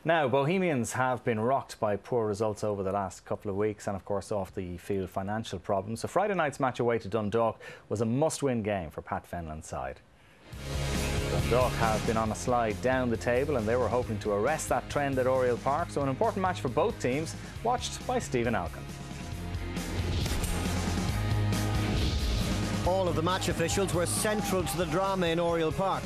Now, Bohemians have been rocked by poor results over the last couple of weeks and, of course, off the field financial problems. So Friday night's match away to Dundalk was a must-win game for Pat Fenlon's side. Dundalk have been on a slide down the table and they were hoping to arrest that trend at Oriel Park. So an important match for both teams, watched by Stephen Alkin. All of the match officials were central to the drama in Oriel Park.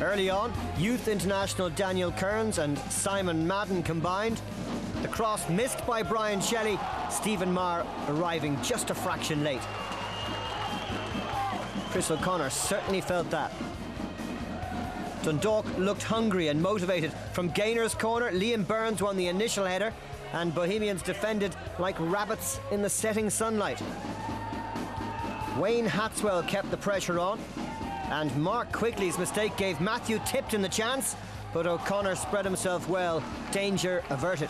Early on, youth international Daniel Kearns and Simon Madden combined. The cross missed by Brian Shelley, Stephen Maher arriving just a fraction late. Chris O'Connor certainly felt that. Dundalk looked hungry and motivated. From Gaynor's corner, Liam Burns won the initial header and Bohemians defended like rabbits in the setting sunlight. Wayne Hatswell kept the pressure on, and Mark Quigley's mistake gave Matthew Tipton the chance, but O'Connor spread himself well, danger averted.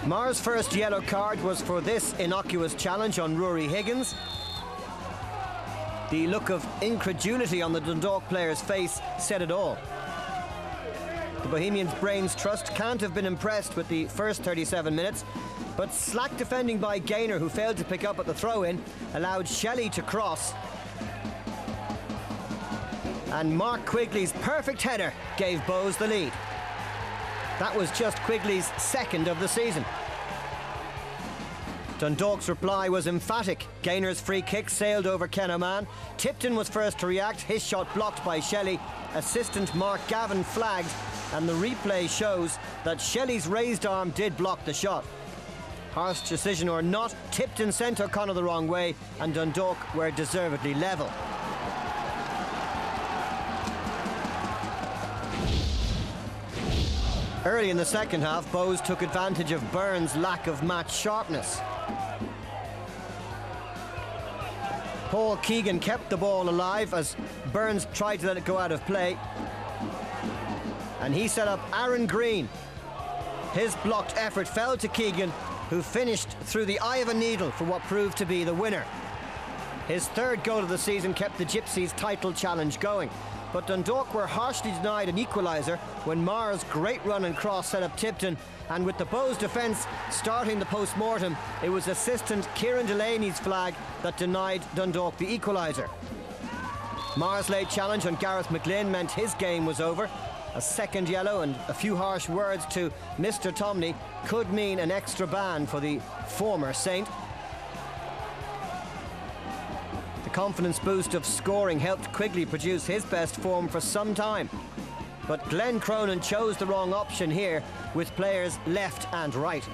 Maher's first yellow card was for this innocuous challenge on Rory Higgins. The look of incredulity on the Dundalk player's face said it all. The Bohemians' brains trust can't have been impressed with the first 37 minutes, but slack defending by Gaynor, who failed to pick up at the throw-in, allowed Shelley to cross. And Mark Quigley's perfect header gave Bohs the lead. That was just Quigley's second of the season. Dundalk's reply was emphatic. Gaynor's free kick sailed over Ken O'Man. Tipton was first to react, his shot blocked by Shelley. Assistant Mark Gavin flagged, and the replay shows that Shelley's raised arm did block the shot. Harsh decision or not, Tipton sent O'Connor the wrong way and Dundalk were deservedly level. Early in the second half, Bohs took advantage of Burns' lack of match sharpness. Paul Keegan kept the ball alive as Burns tried to let it go out of play. And he set up Aaron Green. His blocked effort fell to Keegan, who finished through the eye of a needle for what proved to be the winner. His third goal of the season kept the Gypsies' title challenge going. But Dundalk were harshly denied an equaliser when Maher's great run and cross set up Tipton, and with the Bohs defence starting the post-mortem, it was assistant Kieran Delaney's flag that denied Dundalk the equaliser. Maher's late challenge on Gareth McGlynn meant his game was over. A second yellow and a few harsh words to Mr. Tomney could mean an extra ban for the former Saint. The confidence boost of scoring helped Quigley produce his best form for some time. But Glenn Cronin chose the wrong option here with players left and right.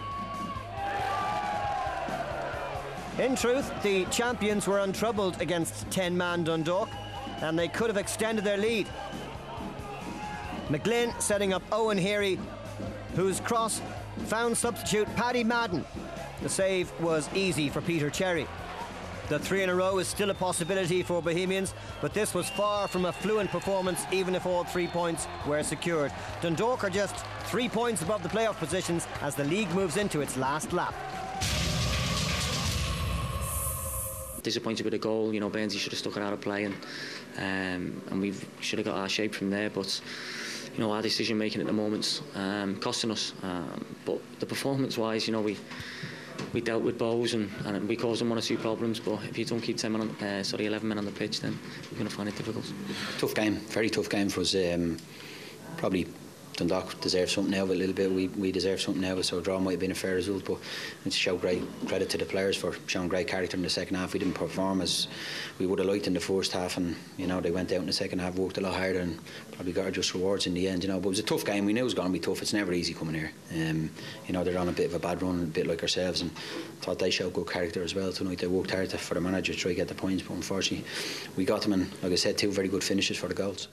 In truth, the champions were untroubled against 10-man Dundalk, and they could have extended their lead. McGlynn setting up Owen Heary, whose cross found substitute Paddy Madden. The save was easy for Peter Cherry. The 3 in a row is still a possibility for Bohemians, but this was far from a fluent performance, even if all 3 points were secured. Dundalk are just 3 points above the playoff positions as the league moves into its last lap. Disappointed with the goal, you know, Benzie should have stuck it out of play, and we should have got our shape from there, but you know, our decision making at the moment's costing us, but the performance wise, you know, we dealt with Bohs and we caused them 1 or 2 problems, but if you don't keep 11 men on the pitch, then you're going to find it difficult. Tough game, very tough game for us. Probably Dundalk deserves something now, but a little bit we deserve something now, so a draw might have been a fair result, but it's show great credit to the players for showing great character in the second half. We didn't perform as we would have liked in the first half, and you know, they went out in the second half, worked a lot harder and probably got our just rewards in the end, you know. But it was a tough game. We knew it was going to be tough. It's never easy coming here. You know, they're on a bit of a bad run, a bit like ourselves, and thought they showed good character as well tonight. They worked hard for the manager to try to get the points, but unfortunately we got them, and like I said, 2 very good finishes for the goals.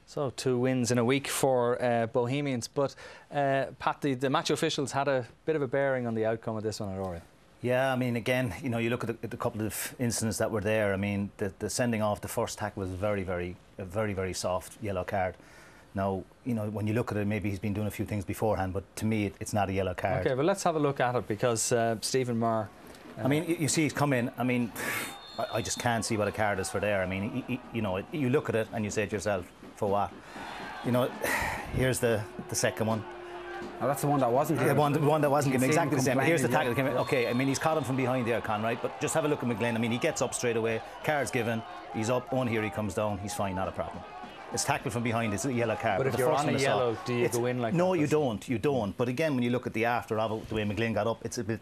So 2 wins in a week for Bohemians, but Pat, the match officials had a bit of a bearing on the outcome of this one at Oriel. Yeah, I mean, again, you know, you look at the couple of incidents that were there. I mean, the sending off the first tackle was a very soft yellow card. Now, you know, when you look at it, maybe he's been doing a few things beforehand, but to me, it's not a yellow card. Okay, well, let's have a look at it because Stephen Maher. I mean, you see he's come in. I mean, I just can't see what a card is for there. I mean, you know, you look at it and you say to yourself, for what? You know, here's the second one. Oh, that's the one that wasn't given. The one that wasn't given, exactly the same. Here's the tackle that came in. Yeah. Okay, I mean, he's caught him from behind there, Con, right? But just have a look at McGlynn. I mean, he gets up straight away, card's given, he's up, on here he comes down, he's fine, not a problem. It's tackled from behind, it's a yellow card. But if the you're first on a one I saw, yellow, do you go in like no, that? you don't. But again, when you look at the after of it, the way McGlynn got up, it's a bit...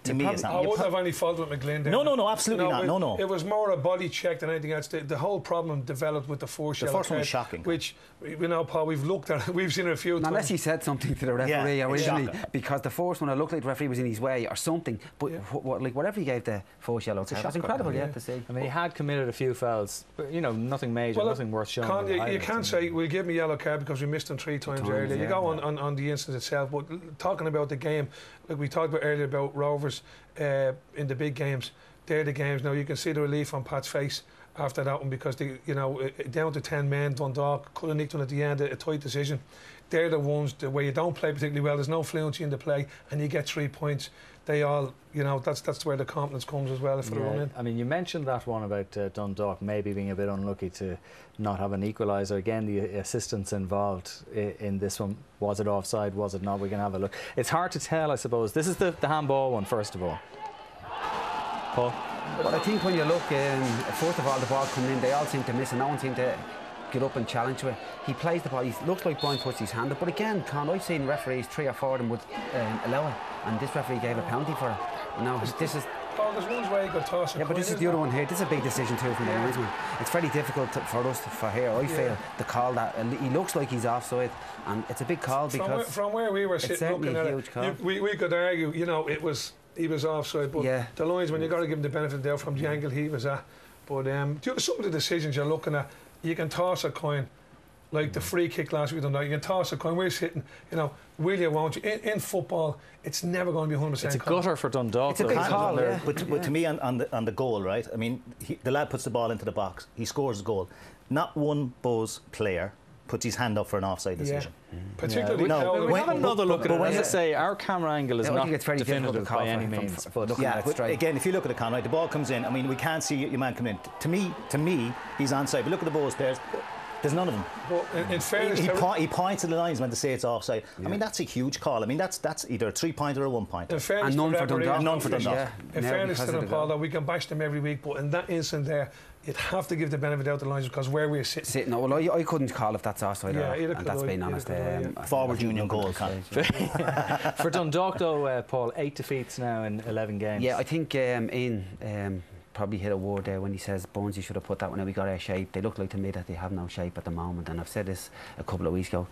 To me, it's not. I wouldn't have any fault with McGlynn there. No, absolutely not. No. It was more a body check than anything else. The whole problem developed with the first yellow card. The first one was shocking. Which, you know, Paul, we've looked at it. We've seen it a few times. Unless he said something to the referee originally, because the first one, it looked like the referee was in his way or something. But like whatever he gave the first yellow card, that's incredible, to see. I mean, he had committed a few fouls, but, you know, nothing major, nothing worth showing. You can't say, we'll give him a yellow card because we missed him three times earlier. You go on the incident itself. But talking about the game, like we talked about earlier about Rovers in the big games, they're the games. Now you can see the relief on Pat's face after that one, because they, you know, down to 10 men, Dundalk could have nicked one at the end, a tight decision. They're the ones where you don't play particularly well, there's no fluency in the play, and you get 3 points. They all, you know, that's where the confidence comes as well for the run in. I mean, you mentioned that one about Dundalk maybe being a bit unlucky to not have an equaliser. Again, the assistants involved in this one. Was it offside? Was it not? We can have a look. It's hard to tell, I suppose. This is the handball one, first of all. Paul? But I think when you look, first of all, the ball coming in, they all seem to miss, and no one seemed to get up and challenge to it. He plays the ball. He looks like Brian puts his hand up, but again, Con, I've seen referees, 3 or 4 of them would allow it, and this referee gave a penalty for it. You know, this is... Paul, there's ones where you could toss it. Yeah, but this is the other one here. This is a big decision too from the linesman. It's very difficult for us for here, I feel, to call that. He looks like he's offside, and it's a big call because... From where we were sitting looking at it, we could argue, you know, he was offside, but the linesman, you've got to give him the benefit there from the angle he was at. But some of the decisions you're looking at, you can toss a coin. Like the free kick last week, you can toss a coin. We're sitting, you know, will you, won't you? In football, it's never going to be 100%. It's a gutter for Dundalk. It's a big call, but to me, on the goal, right? I mean, the lad puts the ball into the box. He scores the goal. Not one Bows player puts his hand up for an offside decision. Particularly we have another look at it. As I say, our camera angle is not definitive by any means. But again, if you look at the con, right, the ball comes in. I mean, we can't see your man come in. To me, he's onside. But look at the Bows players. There's none of them. But in fairness, he points to the linesman to say it's offside. I mean, that's a huge call. I mean, that's either a 3-pointer or a 1-pointer. And none for Dundalk. None for Dundalk. In fairness to them, Paul, that we can bash them every week, but in that instant there, you'd have to give the benefit out the lines because where we're sitting. No, well, I couldn't call if that's offside. And that's being honest. Forward union goal, Con. For Dundalk, though, Paul, 8 defeats now in 11 games. Yeah, I think Ian probably hit a word there when he says Bones, you should have put that one out. We got our shape. They look like to me that they have no shape at the moment, and I've said this a couple of weeks ago.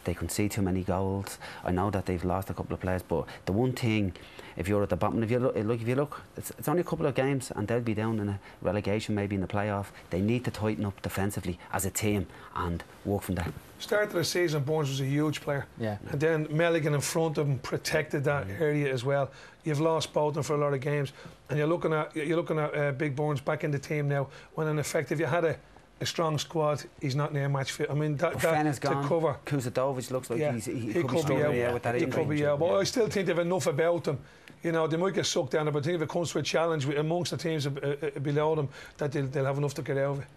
They concede too many goals. I know that they've lost a couple of players, but the one thing, if you're at the bottom, if you look, it's only a couple of games, and they'll be down in a relegation, maybe in the playoff. They need to tighten up defensively as a team and work from there. Start of the season, Bones was a huge player, and then Milligan in front of him protected that area as well. You've lost both of them for a lot of games, and you're looking at Big Bones back in the team now. When in effect, if you had a strong squad, he's not near match fit. I mean, that to cover. Kuzadovic looks like he could be struggling with that injury. He could be out, but I still think they've enough about them. You know, they might get sucked down, but I think if it comes to a challenge amongst the teams below them, that they'll have enough to get out of it.